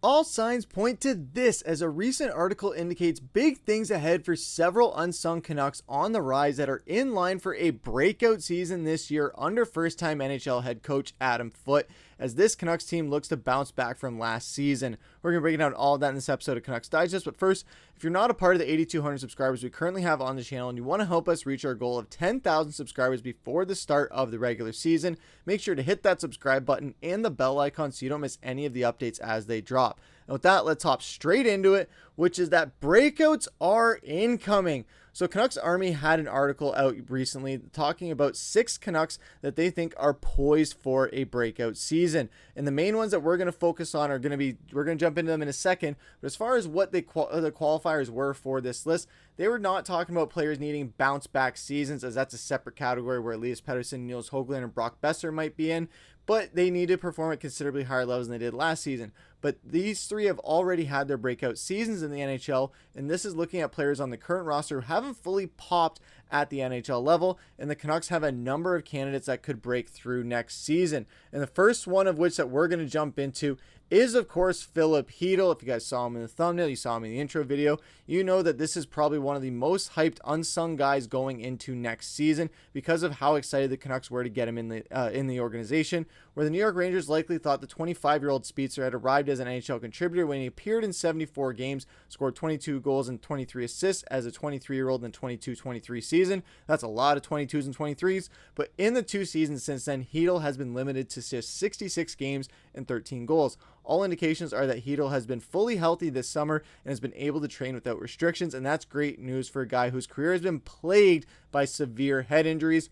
All signs point to this, as a recent article indicates big things ahead for several unsung Canucks on the rise that are in line for a breakout season this year under first-time NHL head coach Adam Foote, as this Canucks team looks to bounce back from last season. We're going to break down all of that in this episode of Canucks Digest, but first, if you're not a part of the 8,200 subscribers we currently have on the channel and you want to help us reach our goal of 10,000 subscribers before the start of the regular season, make sure to hit that subscribe button and the bell icon so you don't miss any of the updates as they drop. And with that, let's hop straight into it, which is that breakouts are incoming. So Canucks Army had an article out recently talking about 6 Canucks that they think are poised for a breakout season. And the main ones that we're going to focus on are going to be, we're going to jump into them in a second. But as far as what the qualifiers were for this list, they were not talking about players needing bounce back seasons, as that's a separate category where Elias Pettersson, Nils Höglander, and Brock Boeser might be in. But they need to perform at considerably higher levels than they did last season. But these 3 have already had their breakout seasons in the NHL, and this is looking at players on the current roster who haven't fully popped at the NHL level, and the Canucks have a number of candidates that could break through next season. And the first one of which that we're going to jump into is, of course, Filip Hronek. If you guys saw him in the thumbnail, you saw him in the intro video, you know that this is probably one of the most hyped unsung guys going into next season because of how excited the Canucks were to get him in the organization, where the New York Rangers likely thought the 25-year-old speedster had arrived as an NHL contributor when he appeared in 74 games, scored 22 goals and 23 assists as a 23-year-old in the 22-23 season. That's a lot of 22s and 23s, but in the 2 seasons since then, Hronek has been limited to just 66 games and 13 goals. All indications are that Hronek has been fully healthy this summer and has been able to train without restrictions, and that's great news for a guy whose career has been plagued by severe head injuries.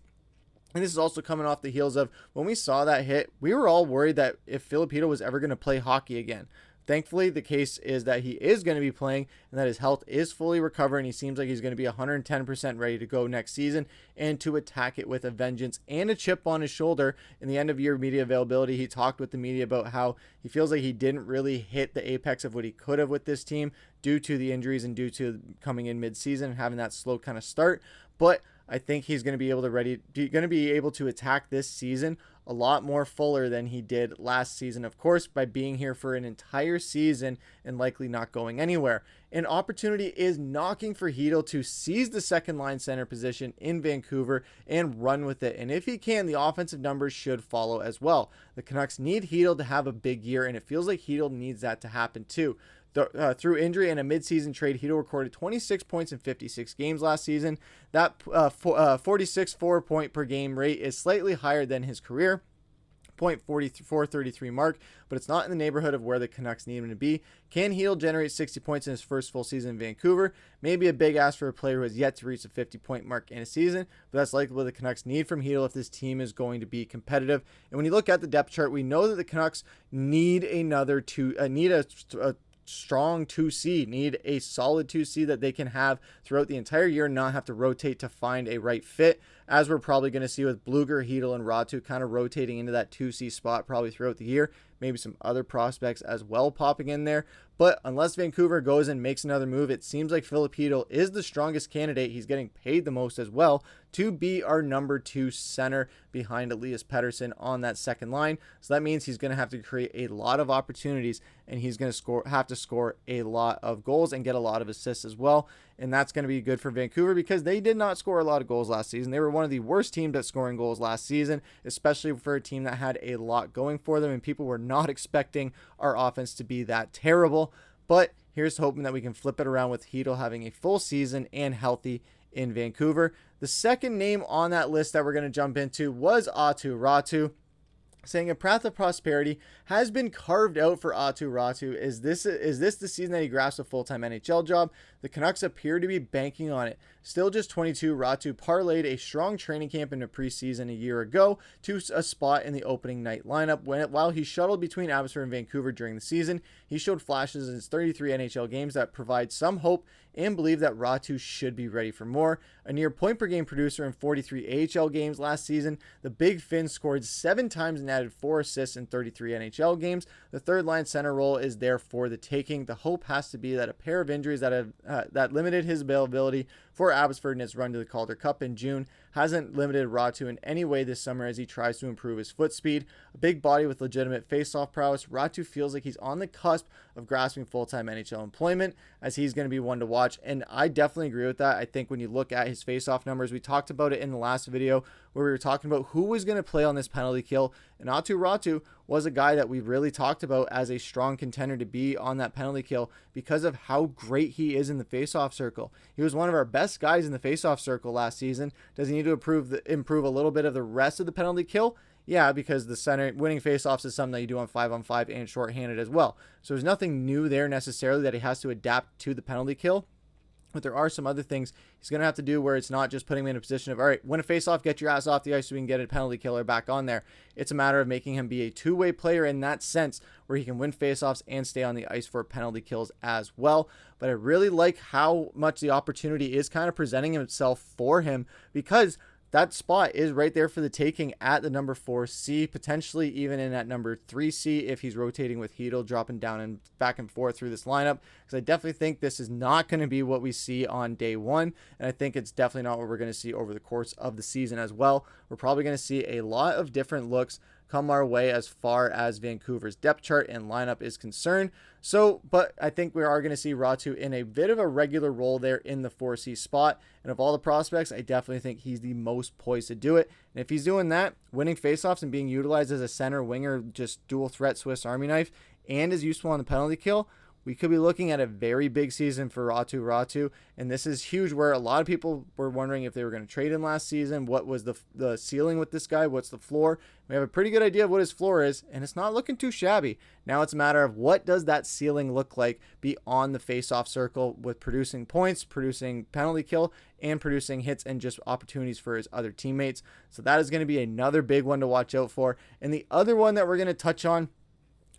And this is also coming off the heels of when we saw that hit, we were all worried that if Filip Hronek was ever going to play hockey again. Thankfully, the case is that he is going to be playing and that his health is fully recovering. He seems like he's going to be 110% ready to go next season and to attack it with a vengeance and a chip on his shoulder. In the end of year media availability, he talked with the media about how he feels like he didn't really hit the apex of what he could have with this team due to the injuries and due to coming in mid-season and having that slow kind of start. But I think he's going to be able to attack this season a lot more fuller than he did last season, of course, by being here for an entire season and likely not going anywhere. An opportunity is knocking for Hronek to seize the second line center position in Vancouver and run with it. And if he can, the offensive numbers should follow as well. The Canucks need Hronek to have a big year, and it feels like Hronek needs that to happen too. Through injury and a midseason trade, Hronek recorded 26 points in 56 games last season. That 46.4 point per game rate is slightly higher than his career .433 mark, but it's not in the neighborhood of where the Canucks need him to be. Can Hronek generate 60 points in his first full season in Vancouver? Maybe a big ask for a player who has yet to reach the 50-point mark in a season, but that's likely what the Canucks need from Hronek if this team is going to be competitive. And when you look at the depth chart, we know that the Canucks need a strong 2C, need a solid 2C that they can have throughout the entire year and not have to rotate to find a right fit, as we're probably going to see with Blueger, Hronek, and Ratu kind of rotating into that 2C spot probably throughout the year. Maybe some other prospects as well popping in there. But unless Vancouver goes and makes another move, it seems like Filip Hronek is the strongest candidate. He's getting paid the most as well to be our number 2 center behind Elias Pettersson on that second line. So that means he's going to have to create a lot of opportunities, and he's going to have to score a lot of goals and get a lot of assists as well. And that's going to be good for Vancouver because they did not score a lot of goals last season. They were one of the worst teams at scoring goals last season, especially for a team that had a lot going for them, and people were not expecting our offense to be that terrible. But here's hoping that we can flip it around with Hronek having a full season and healthy in Vancouver. The second name on that list that we're going to jump into was Aatu Räty, saying a path of prosperity has been carved out for Aatu Räty. Is this the season that he grasps a full-time NHL job? The Canucks appear to be banking on it. Still just 22, Räty parlayed a strong training camp into preseason a year ago to a spot in the opening night lineup. While he shuttled between Abbotsford and Vancouver during the season, he showed flashes in his 33 NHL games that provide some hope and believe that Räty should be ready for more. A near point-per-game producer in 43 AHL games last season, the Big Finn scored 7 times and added 4 assists in 33 NHL games. The third-line center role is there for the taking. The hope has to be that a pair of injuries that limited his availability for Abbotsford in its run to the Calder Cup in June hasn't limited Ratu in any way this summer as he tries to improve his foot speed. A big body with legitimate face-off prowess, Ratu feels like he's on the cusp of grasping full-time NHL employment, as he's going to be one to watch, and I definitely agree with that. I think when you look at his face-off numbers, we talked about it in the last video where we were talking about who was going to play on this penalty kill, and Aatu Ratu was a guy that we really talked about as a strong contender to be on that penalty kill because of how great he is in the face-off circle. He was one of our best guys in the face-off circle last season. Does he need to improve a little bit of the rest of the penalty kill? Yeah, because the center winning faceoffs is something that you do on 5-on-5 and shorthanded as well. So there's nothing new there necessarily that he has to adapt to the penalty kill. But there are some other things he's going to have to do where it's not just putting him in a position of, all right, win a faceoff, get your ass off the ice so we can get a penalty killer back on there. It's a matter of making him be a two-way player in that sense where he can win faceoffs and stay on the ice for penalty kills as well. But I really like how much the opportunity is kind of presenting itself for him, because that spot is right there for the taking at the number 4C, potentially even in at number 3C if he's rotating with Chytil, dropping down and back and forth through this lineup, because I definitely think this is not going to be what we see on day one, and I think it's definitely not what we're going to see over the course of the season as well. We're probably going to see a lot of different looks come our way as far as Vancouver's depth chart and lineup is concerned. So, but I think we are going to see Ratu in a bit of a regular role there in the 4C spot. And of all the prospects, I definitely think he's the most poised to do it. And if he's doing that, winning faceoffs and being utilized as a center winger, just dual threat Swiss Army knife, and is useful on the penalty kill, we could be looking at a very big season for Ratu, and this is huge, where a lot of people were wondering if they were going to trade him last season. What was the ceiling with this guy? What's the floor? We have a pretty good idea of what his floor is, and it's not looking too shabby. Now it's a matter of what does that ceiling look like beyond the face-off circle with producing points, producing penalty kill, and producing hits and just opportunities for his other teammates. So that is going to be another big one to watch out for. And the other one that we're going to touch on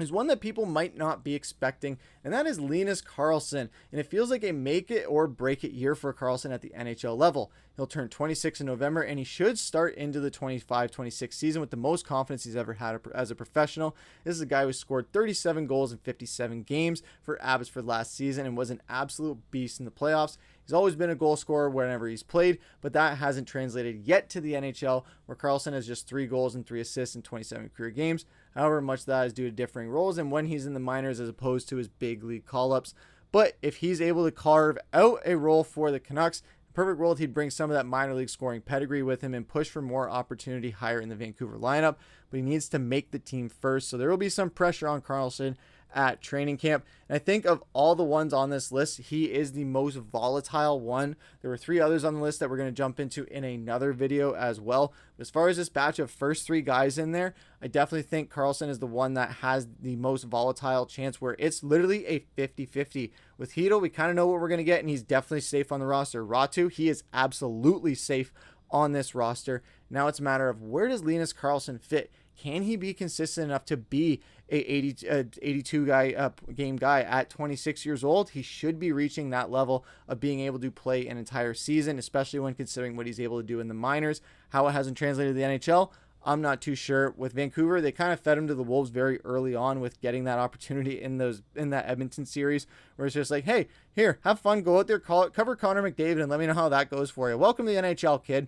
is one that people might not be expecting, and that is Linus Karlsson. And it feels like a make it or break it year for Karlsson at the NHL level. He'll turn 26 in November, and he should start into the 25-26 season with the most confidence he's ever had as a professional. This is a guy who scored 37 goals in 57 games for Abbotsford last season and was an absolute beast in the playoffs. He's always been a goal scorer whenever he's played, but that hasn't translated yet to the NHL, where Karlsson has just 3 goals and 3 assists in 27 career games. However, much of that is due to differing roles and when he's in the minors as opposed to his big league call-ups. But if he's able to carve out a role for the Canucks, perfect world, he'd bring some of that minor league scoring pedigree with him and push for more opportunity higher in the Vancouver lineup. But he needs to make the team first, so there will be some pressure on Karlsson at training camp. And I think of all the ones on this list, he is the most volatile one. There were 3 others on the list that we're going to jump into in another video as well. But as far as this batch of first 3 guys in there, I definitely think Karlsson is the one that has the most volatile chance, where it's literally a 50-50. With Chytil, we kind of know what we're going to get, and he's definitely safe on the roster. Ratu, he is absolutely safe on this roster. Now it's a matter of, where does Linus Karlsson fit? Can he be consistent enough to be a 82 game guy at 26 years old? He should be reaching that level of being able to play an entire season, especially when considering what he's able to do in the minors. How it hasn't translated to the NHL, I'm not too sure. With Vancouver, they kind of fed him to the wolves very early on with getting that opportunity in that Edmonton series, where it's just like, hey, here, have fun, go out there, cover Connor McDavid, and let me know how that goes for you. Welcome to the NHL, kid.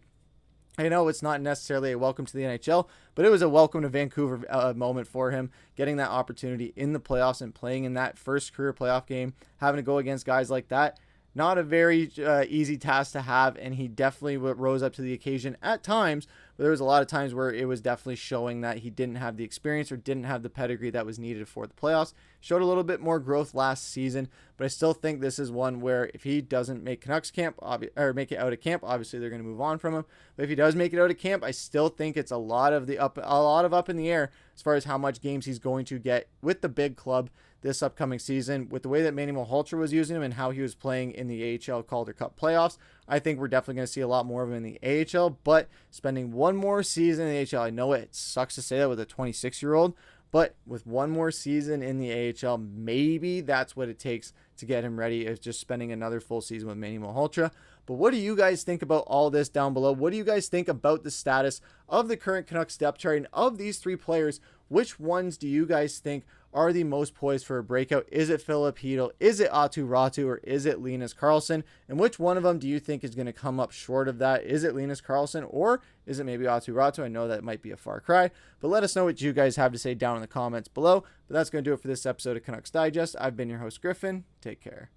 I know it's not necessarily a welcome to the NHL, but it was a welcome to Vancouver moment for him, getting that opportunity in the playoffs and playing in that first career playoff game, having to go against guys like that. Not a very easy task to have, and he definitely rose up to the occasion at times, but there was a lot of times where it was definitely showing that he didn't have the experience or didn't have the pedigree that was needed for the playoffs. Showed a little bit more growth last season, but I still think this is one where if he doesn't make Canucks camp, or make it out of camp, obviously they're going to move on from him. But if he does make it out of camp, I still think it's a lot of up in the air as far as how much games he's going to get with the big club this upcoming season. With the way that Manny Malhotra was using him and how he was playing in the AHL Calder Cup playoffs, I think we're definitely going to see a lot more of him in the AHL, but spending one more season in the AHL, I know it sucks to say that with a 26-year-old, but with one more season in the AHL, maybe that's what it takes to get him ready, is just spending another full season with Manny Malhotra. But what do you guys think about all this down below? What do you guys think about the status of the current Canucks depth chart, and of these 3 players, which ones do you guys think are the most poised for a breakout? Is it Filip Hronek? Is it Aatu Räty? Or is it Linus Karlsson? And which one of them do you think is going to come up short of that? Is it Linus Karlsson or is it maybe Aatu Räty? I know that might be a far cry, but let us know what you guys have to say down in the comments below. But that's going to do it for this episode of Canucks Digest. I've been your host, Griffen. Take care.